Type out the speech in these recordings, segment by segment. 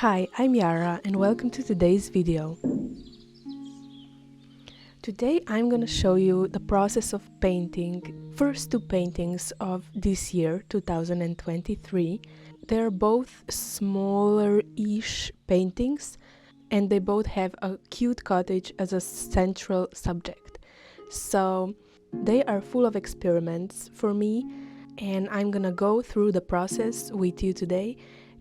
Hi, I'm Yara and welcome to today's video. Today I'm gonna show you the process of painting first two paintings of this year, 2023. They're both smaller-ish paintings and they both have a cute cottage as a central subject. So they are full of experiments for me and I'm gonna go through the process with you today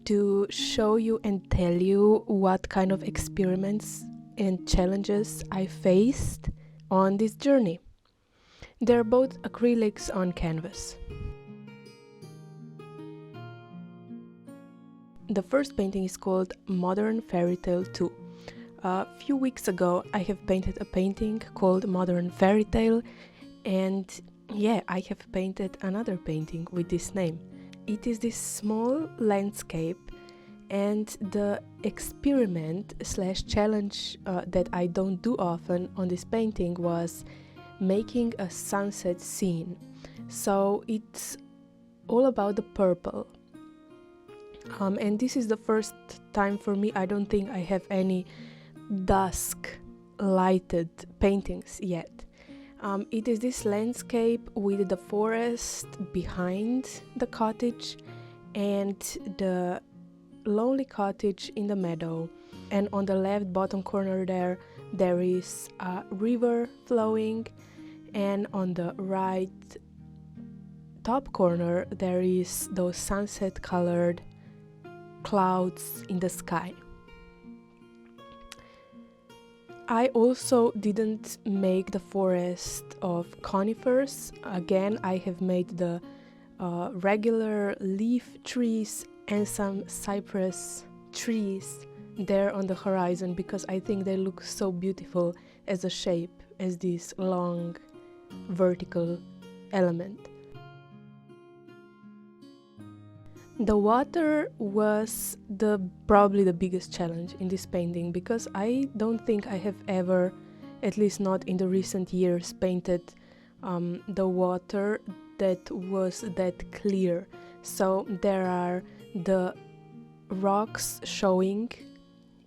to show you and tell you what kind of experiments and challenges I faced on this journey. They're both acrylics on canvas. The first painting is called Modern Fairytale II. A few weeks ago I have painted a painting called Modern Fairytale, and yeah, I have painted another painting with this name. It is this small landscape, and the experiment / challenge that I don't do often on this painting was making a sunset scene. So it's all about the purple. And this is the first time for me. I don't think I have any dusk lighted paintings yet. It is this landscape with the forest behind the cottage and the lonely cottage in the meadow, and on the left bottom corner there is a river flowing, and on the right top corner there is those sunset colored clouds in the sky. I also didn't make the forest of conifers. Again, I have made the regular leaf trees and some cypress trees there on the horizon because I think they look so beautiful as a shape, as this long vertical element. The water was probably the biggest challenge in this painting because I don't think I have ever, at least not in the recent years, painted the water that was that clear. So there are the rocks showing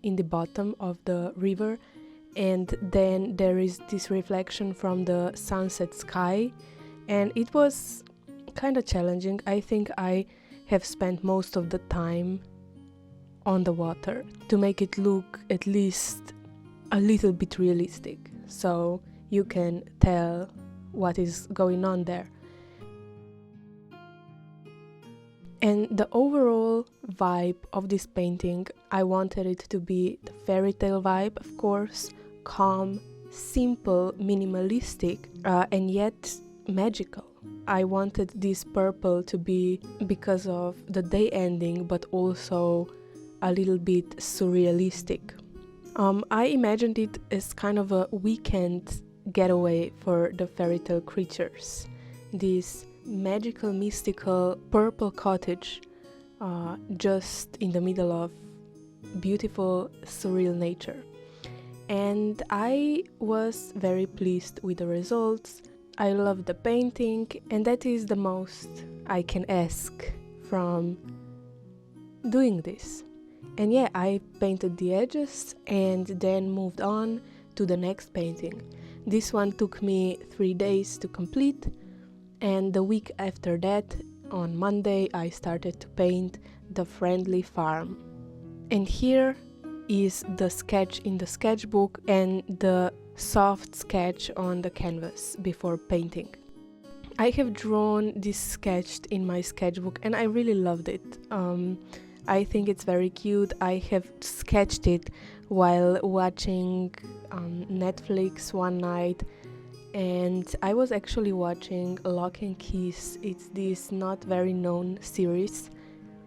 in the bottom of the river, and then there is this reflection from the sunset sky, and it was kind of challenging. I think I have spent most of the time on the water to make it look at least a little bit realistic, so you can tell what is going on there. And the overall vibe of this painting, I wanted it to be the fairy tale vibe, of course, calm, simple, minimalistic, and yet magical. I wanted this purple to be because of the day ending, but also a little bit surrealistic. I imagined it as kind of a weekend getaway for the fairy tale creatures. This magical, mystical purple cottage just in the middle of beautiful, surreal nature. And I was very pleased with the results. I love the painting, and that is the most I can ask from doing this. And yeah, I painted the edges and then moved on to the next painting. This one took me 3 days to complete, and the week after that, on Monday, I started to paint the friendly farm. And here is the sketch in the sketchbook and the soft sketch on the canvas before painting. I have drawn this sketch in my sketchbook and I really loved it. I think it's very cute. I have sketched it while watching Netflix one night, and I was actually watching Lock and Keys. It's this not very known series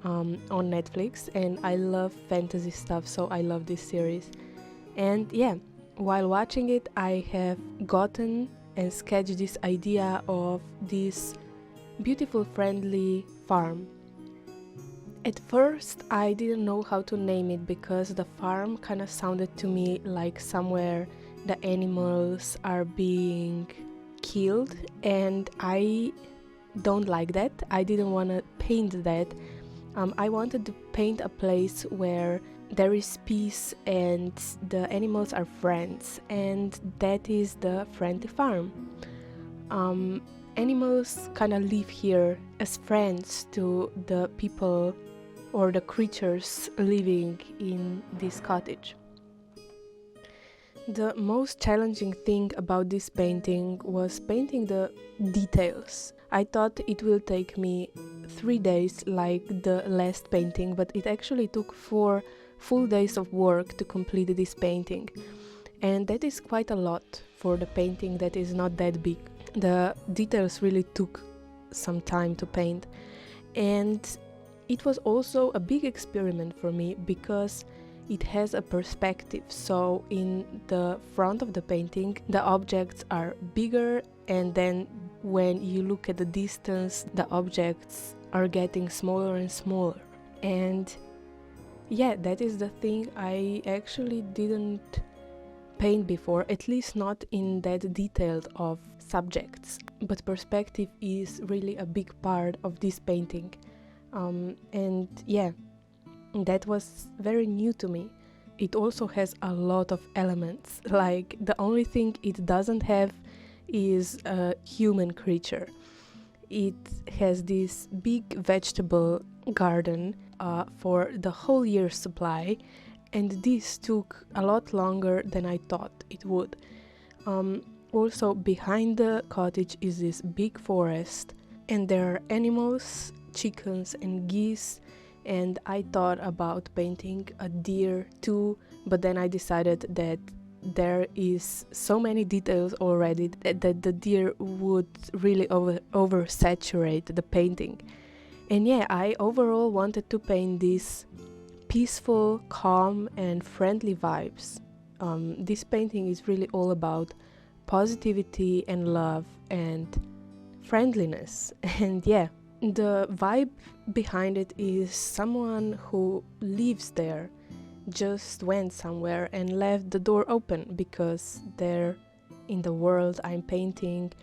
on Netflix, and I love fantasy stuff, so I love this series. And yeah, while watching it, I have gotten and sketched this idea of this beautiful friendly farm. At first I didn't know how to name it because the farm kind of sounded to me like somewhere the animals are being killed, and I don't like that. I didn't want to paint that. I wanted to paint a place where there is peace and the animals are friends, and that is the friendly farm. Animals kind of live here as friends to the people or the creatures living in this cottage. The most challenging thing about this painting was painting the details. I thought it will take me 3 days like the last painting, but it actually took 4 full days of work to complete this painting. And that is quite a lot for the painting that is not that big. The details really took some time to paint. And it was also a big experiment for me because it has a perspective. So in the front of the painting, the objects are bigger, and then when you look at the distance, the objects are getting smaller and smaller. And yeah, that is the thing I actually didn't paint before, at least not in that detailed of subjects. But perspective is really a big part of this painting. And yeah, that was very new to me. It also has a lot of elements, like the only thing it doesn't have is a human creature. It has this big vegetable garden for the whole year's supply, and this took a lot longer than I thought it would. Also, behind the cottage is this big forest, and there are animals, chickens and geese, and I thought about painting a deer too, but then I decided that there is so many details already that the deer would really oversaturate the painting. And yeah, I overall wanted to paint these peaceful, calm and friendly vibes. This painting is really all about positivity and love and friendliness. And yeah, the vibe behind it is someone who lives there just went somewhere and left the door open, because there in the world I'm painting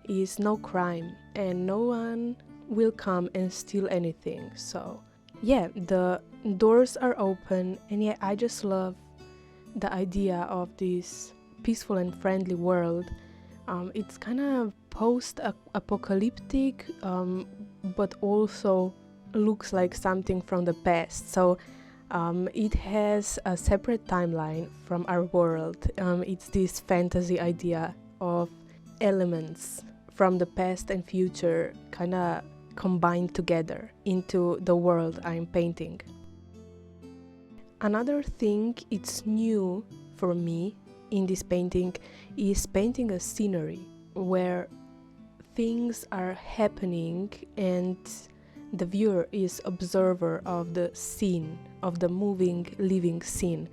is no crime and no one will come and steal anything. So yeah, the doors are open, and yeah, I just love the idea of this peaceful and friendly world. It's kind of post-apocalyptic, but also looks like something from the past. So it has a separate timeline from our world. It's this fantasy idea of elements from the past and future kind of combined together into the world I'm painting. Another thing it's new for me in this painting is painting a scenery where things are happening and the viewer is observer of the scene, of the moving, living scene.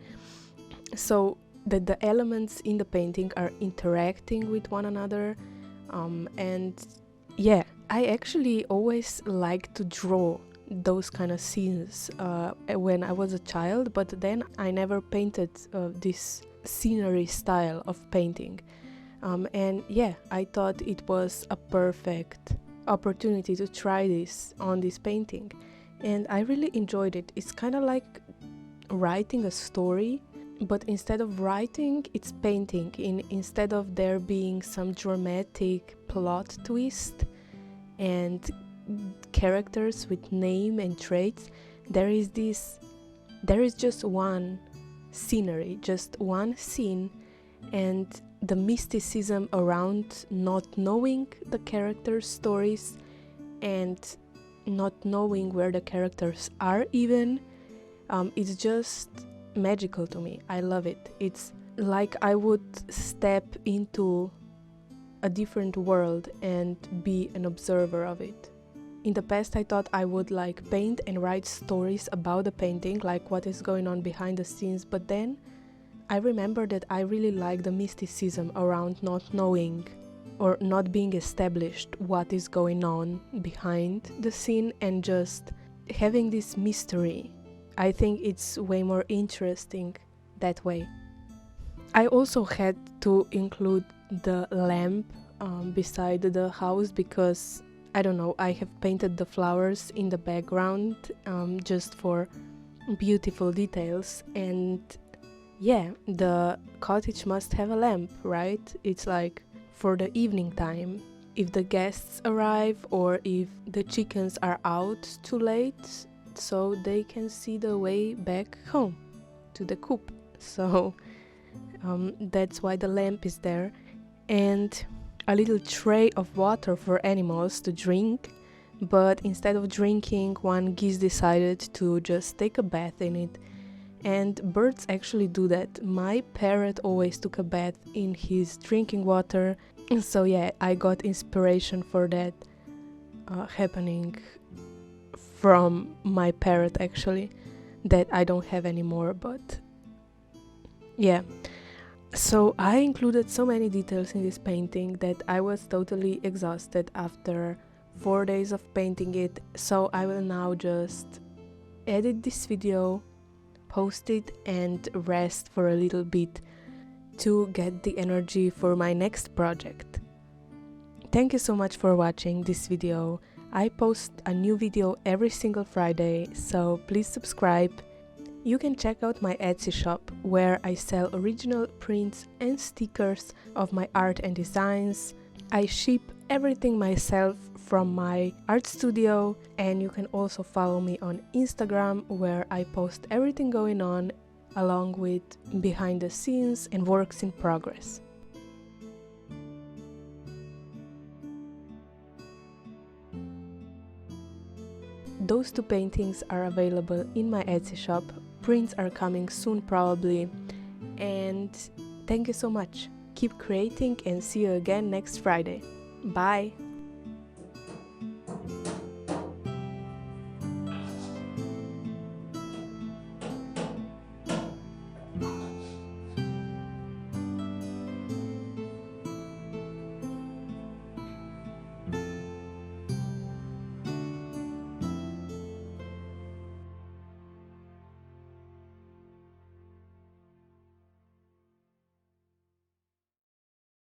So that the elements in the painting are interacting with one another. And yeah, I actually always liked to draw those kind of scenes when I was a child, but then I never painted this scenery style of painting. And yeah, I thought it was a perfect opportunity to try this on this painting, and I really enjoyed it. It's kind of like writing a story, but instead of writing, it's painting. Instead of there being some dramatic plot twist and characters with name and traits, there is just one scenery, just one scene, and the mysticism around not knowing the characters' stories and not knowing where the characters are even, it's just magical to me. I love it. It's like I would step into a different world and be an observer of it. In the past I thought I would like paint and write stories about the painting, like what is going on behind the scenes, but then I remember that I really like the mysticism around not knowing or not being established what is going on behind the scene and just having this mystery. I think it's way more interesting that way. I also had to include the lamp beside the house because, I don't know, I have painted the flowers in the background just for beautiful details. And yeah, the cottage must have a lamp, right? It's like for the evening time, if the guests arrive or if the chickens are out too late, so they can see the way back home to the coop. So that's why the lamp is there. And a little tray of water for animals to drink, but instead of drinking, one geese decided to just take a bath in it. And birds actually do that. My parrot always took a bath in his drinking water. So yeah, I got inspiration for that happening from my parrot actually, that I don't have anymore, but yeah. So I included so many details in this painting that I was totally exhausted after 4 days of painting it. So I will now just edit this video, post it and rest for a little bit to get the energy for my next project. Thank you so much for watching this video. I post a new video every single Friday, so please subscribe. You can check out my Etsy shop where I sell original prints and stickers of my art and designs. I ship everything myself from my art studio, and you can also follow me on Instagram where I post everything going on along with behind the scenes and works in progress. Those two paintings are available in my Etsy shop. Prints are coming soon probably. And thank you so much. Keep creating and see you again next Friday. Bye!